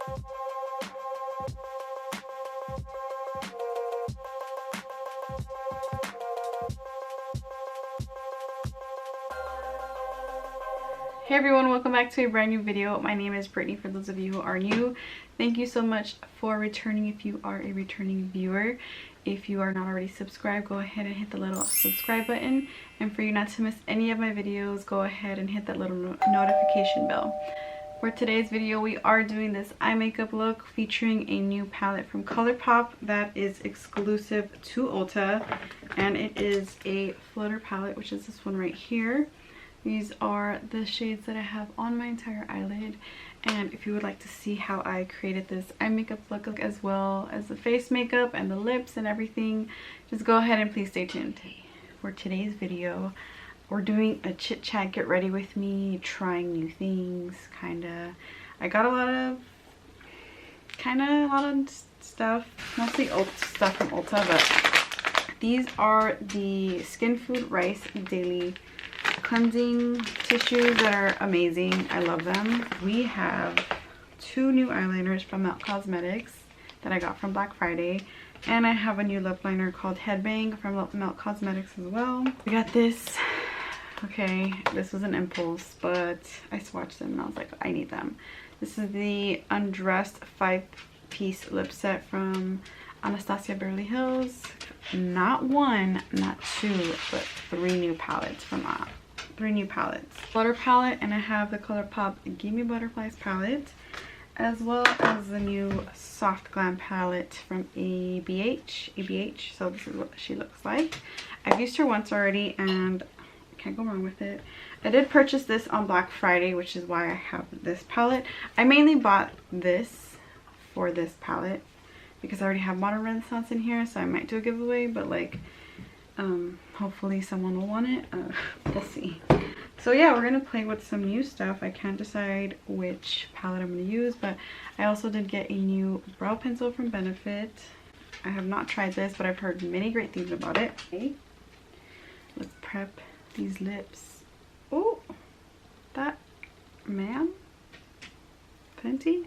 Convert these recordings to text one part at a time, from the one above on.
Hey everyone, welcome back to a brand new video. My name is Brittany. For those of you who are new, thank you so much for returning if you are a returning viewer. If you are not already subscribed, go ahead and hit the little subscribe button. And for you not to miss any of my videos, go ahead and hit that little notification bell. For today's video, we are doing this eye makeup look featuring a new palette from Colourpop that is exclusive to Ulta. And it is a Flutter palette, which is this one right here. These are the shades that I have on my entire eyelid, and if you would like to see how I created this eye makeup look as well as the face makeup and the lips and everything, just go ahead and please stay tuned. For today's video, we're doing a chit chat, get ready with me, trying new things, kinda. I got a lot of stuff, mostly stuff from Ulta, but these are the Skin Food Rice Daily cleansing tissues that are amazing. I love them. We have two new eyeliners from Melt Cosmetics that I got from Black Friday, and I have a new lip liner called Headbang from Melt Cosmetics as well. We got this. Okay, this was an impulse, but I swatched them and I was like, I need them. This is the Undressed 5-piece lip set from Anastasia Beverly Hills. Not one, not two, but three new palettes from Flutter palette, and I have the Colourpop Gimme Butterflies palette, as well as the new Soft Glam palette from ABH. So this is what she looks like. I've used her once already and I can't go wrong with it. I did purchase this on Black Friday, which is why I have this palette. I mainly bought this for this palette because I already have Modern Renaissance in here, so I might do a giveaway, but like hopefully someone will want it. We'll see. So yeah, we're gonna play with some new stuff. I can't decide which palette I'm gonna use, but I also did get a new brow pencil from Benefit. I have not tried this, but I've heard many great things about it. Okay, let's prep these lips. Oh, that, ma'am, Fenty.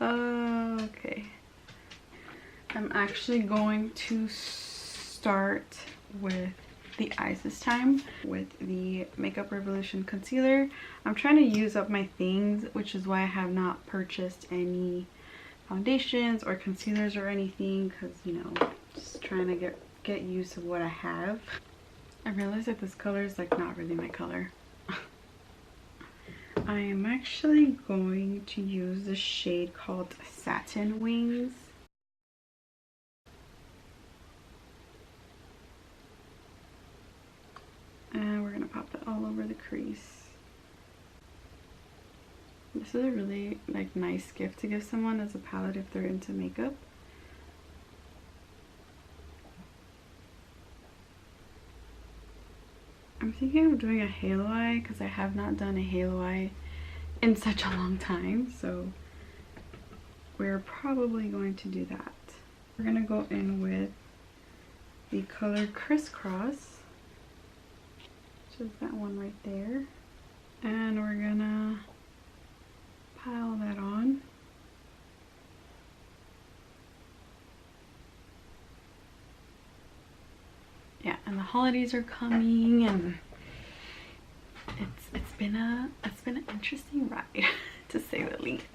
Okay, I'm actually going to start with the eyes this time with the Makeup Revolution concealer. I'm trying to use up my things, which is why I have not purchased any foundations or concealers or anything, because, you know, just trying to get used to what I have. I realized that this color is like not really my color. I am actually going to use the shade called Satin Wings. And we're gonna pop that all over the crease. This is a really like nice gift to give someone as a palette if they're into makeup. I'm thinking of doing a halo eye because I have not done a halo eye in such a long time, so we're probably going to do that. We're gonna go in with the color Crisscross, which is that one right there, and we're gonna pile that on. Yeah, and the holidays are coming, and it's been an interesting ride to say the least.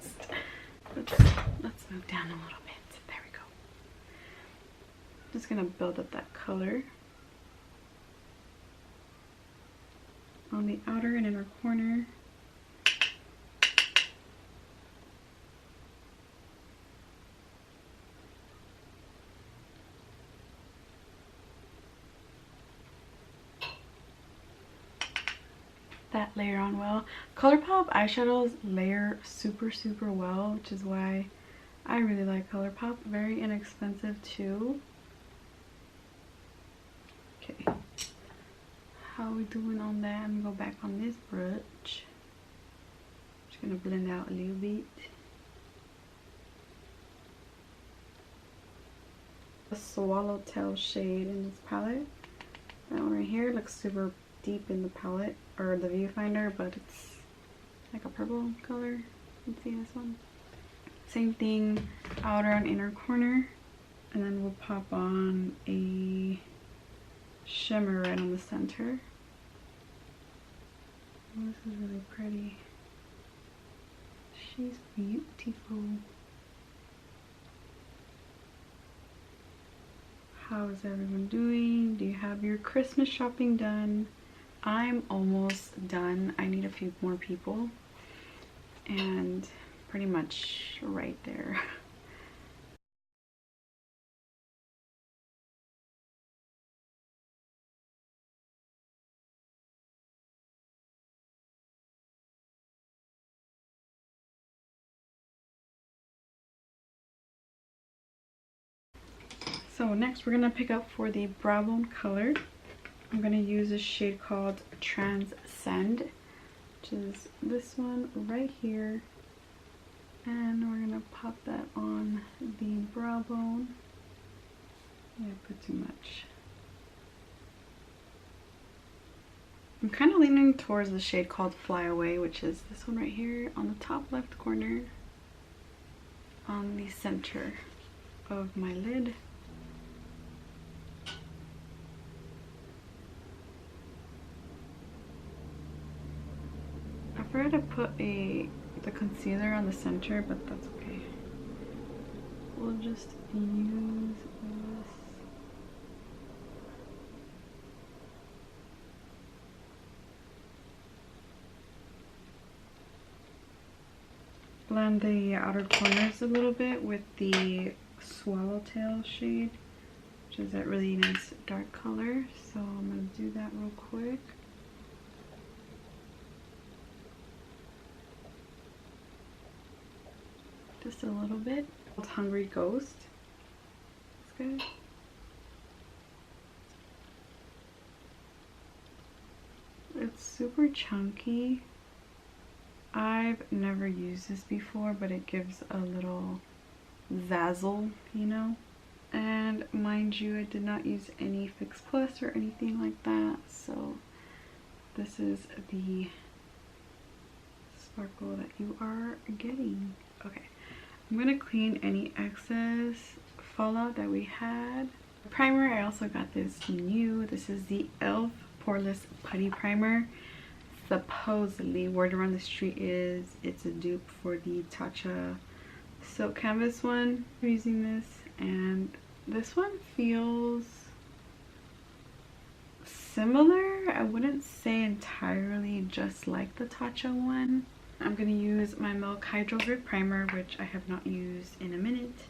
Let's move down a little bit. There we go. Just gonna build up that color on the outer and inner corner. That layer on well. Colourpop eyeshadows layer super well, which is why I really like Colourpop. Very inexpensive too. Okay, how are we doing on that? I'm gonna go back on this brush. Just gonna blend out a little bit. A Swallowtail shade in this palette. That one right here looks super deep in the palette or the viewfinder, but it's like a purple color. Let's see this one. Same thing, outer and inner corner. And then we'll pop on a shimmer right on the center. Oh, this is really pretty. She's beautiful. How is everyone doing? Do you have your Christmas shopping done? I'm almost done. I need a few more people. And pretty much right there. So next we're gonna pick up for the brow bone color. I'm gonna use a shade called Transcend, which is this one right here. And we're gonna pop that on the brow bone. Yeah, I put too much. I'm kind of leaning towards the shade called Fly Away, which is this one right here on the top left corner on the center of my lid. I forgot to put the concealer on the center, but that's okay. We'll just use this. Blend the outer corners a little bit with the Swallowtail shade, which is that really nice dark color. So I'm going to do that real quick. Just a little bit. Hungry Ghost. That's good. It's super chunky. I've never used this before, but it gives a little zazzle, you know? And mind you, I did not use any Fix Plus or anything like that, so this is the sparkle that you are getting. Okay, I'm gonna clean any excess fallout that we had. Primer, I also got this new. This is the e.l.f. Poreless Putty Primer. Supposedly, word around the street is it's a dupe for the Tatcha Silk Canvas one. I'm using this, and this one feels similar. I wouldn't say entirely just like the Tatcha one. I'm going to use my Makeup Hydrogrip primer, which I have not used in a minute.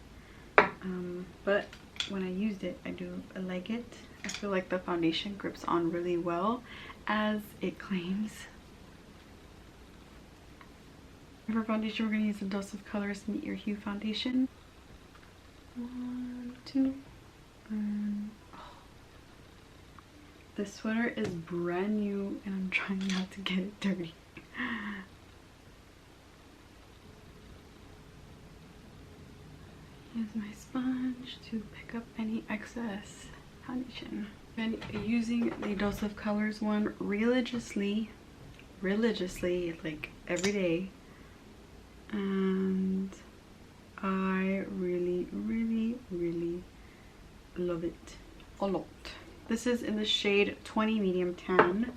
But when I used it, I do like it. I feel like the foundation grips on really well, as it claims. For foundation, we're going to use a Dose of Colors Meet Your Hue foundation. 1, 2, and oh. This sweater is brand new and I'm trying not to get it dirty. Use my sponge to pick up any excess foundation. Been using the Dose of Colors one religiously, like every day, and I really love it a lot. This is in the shade 20 Medium Tan,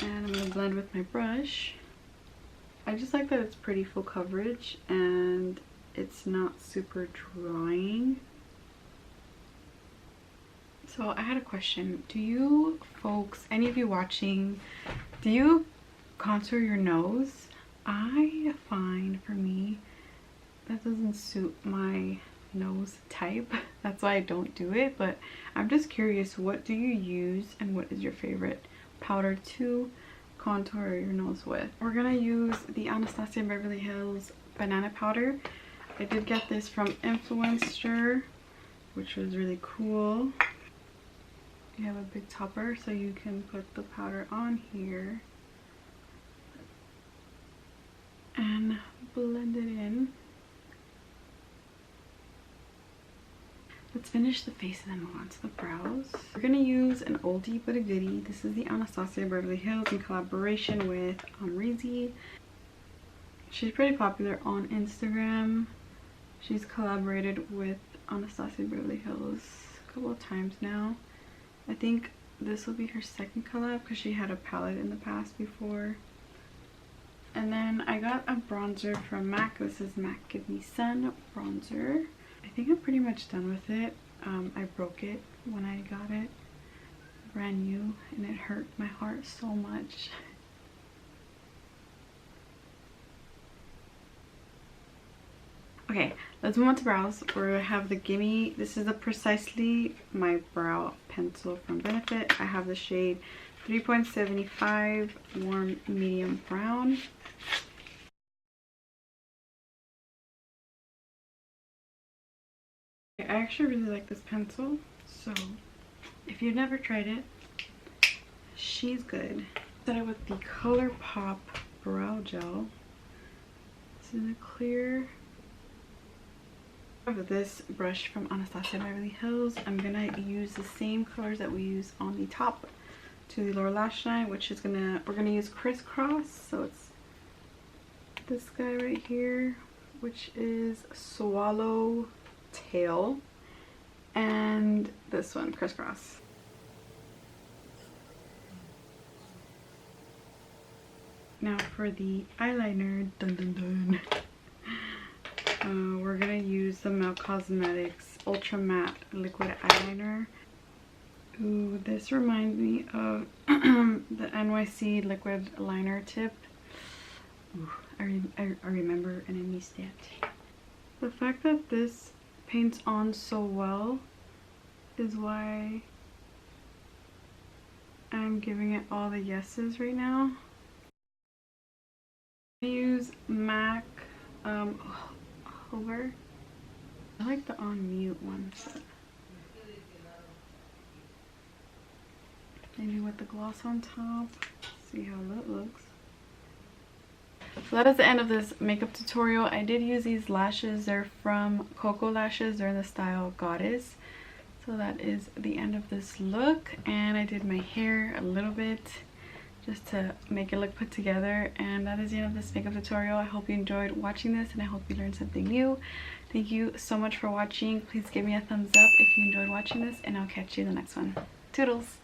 and I'm gonna blend with my brush. I just like that it's pretty full coverage and it's not super drying. So I had a question. Do you folks, any of you watching, do you contour your nose? I find for me that doesn't suit my nose type. That's why I don't do it, but I'm just curious, what do you use and what is your favorite powder to contour your nose with? We're gonna use the Anastasia Beverly Hills banana powder. I did get this from Influencer, which was really cool. You have a big topper, so you can put the powder on here and blend it in. Let's finish the face and then move on to the brows. We're gonna use an oldie but a goodie. This is the Anastasia Beverly Hills in collaboration with Amrezy. She's pretty popular on Instagram. She's collaborated with Anastasia Beverly Hills a couple of times now. I think this will be her second collab because she had a palette in the past before. And then I got a bronzer from MAC. This is MAC Give Me Sun bronzer. I think I'm pretty much done with it. I broke it when I got it. Brand new, and it hurt my heart so much. Okay, let's move on to brows. Where I have the Gimme. This is the Precisely My Brow Pencil from Benefit. I have the shade 3.75 Warm Medium Brown. I actually really like this pencil, so if you've never tried it, she's good. Started with the Colourpop Brow Gel. It's in a clear. I have this brush from Anastasia Beverly Hills. I'm gonna use the same colors that we use on the top to the lower lash line, which is we're gonna use Crisscross. So it's this guy right here, which is Swallow Tail, and this one, Crisscross. Now for the eyeliner, dun dun dun. We're gonna use the Mel Cosmetics Ultra Matte Liquid Eyeliner. Ooh, this reminds me of the NYC Liquid Liner Tip. Ooh, I remember and I missed it. The fact that this paints on so well is why I'm giving it all the yeses right now. I use MAC Hover. I like the on mute one. So maybe with the gloss on top. See how that looks. So that is the end of this makeup tutorial. I did use these lashes. They're from Koko lashes. They're in the style Goddess. So that is the end of this look. And I did my hair a little bit just to make it look put together. And that is the end of this makeup tutorial. I hope you enjoyed watching this and I hope you learned something new. Thank you so much for watching. Please give me a thumbs up if you enjoyed watching this, and I'll catch you in the next one. Toodles!